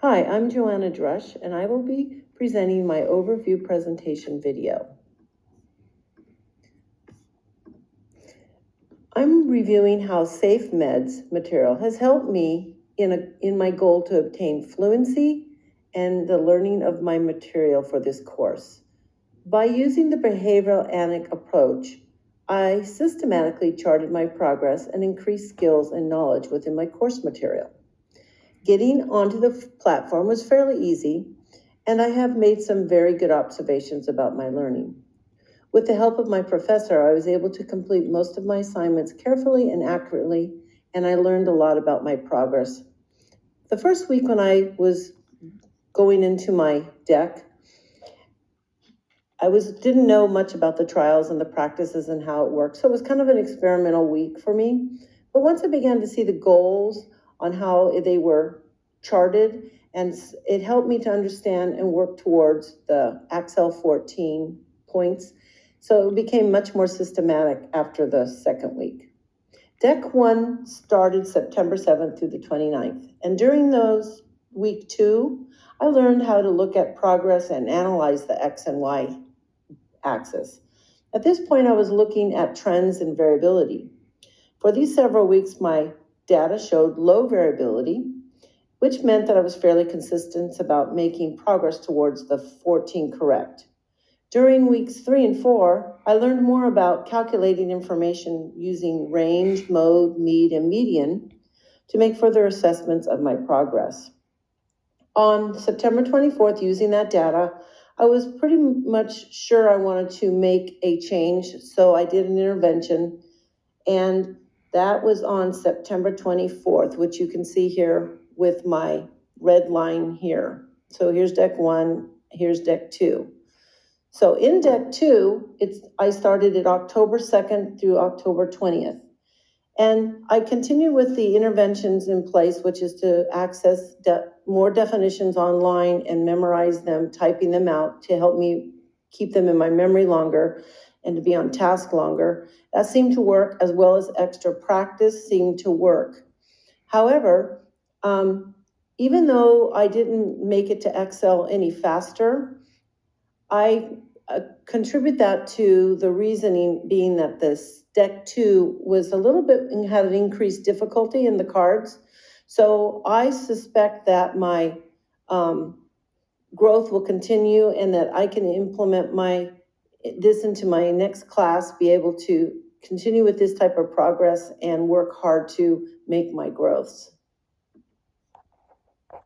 Hi, I'm Joanna Drush, and I will be presenting my overview presentation video. I'm reviewing how SAFEMEDS material has helped me in my goal to obtain fluency and the learning of my material for this course. By using the behavioral analytic approach, I systematically charted my progress and increased skills and knowledge within my course material. Getting onto the platform was fairly easy, and I have made some very good observations about my learning. With the help of my professor, I was able to complete most of my assignments carefully and accurately, and I learned a lot about my progress. The first week when I was going into my deck, I didn't know much about the trials and the practices and how it works, so it was kind of an experimental week for me. But once I began to see the goals on how they were charted, and it helped me to understand and work towards the Axel 14 points. So it became much more systematic after the second week. Deck 1 started September 7th through the 29th. And during those week 2, I learned how to look at progress and analyze the X and Y axis. At this point, I was looking at trends and variability. For these several weeks, my data showed low variability, which meant that I was fairly consistent about making progress towards the 14 correct. During weeks 3 and 4, I learned more about calculating information using range, mode, mean, and median to make further assessments of my progress. On September 24th, using that data, I was pretty much sure I wanted to make a change, so I did an intervention, and that was on September 24th, which you can see here with my red line here. So here's deck 1, here's deck 2. So in deck 2, I started at October 2nd through October 20th. And I continue with the interventions in place, which is to access more definitions online and memorize them, typing them out to help me keep them in my memory longer and to be on task longer. That seemed to work, as well as extra practice seemed to work. However, even though I didn't make it to Excel any faster, I contribute that to the reasoning being that this deck 2 was a little bit, had an increased difficulty in the cards. So I suspect that my growth will continue and that I can implement this into my next class, be able to continue with this type of progress and work hard to make my growths.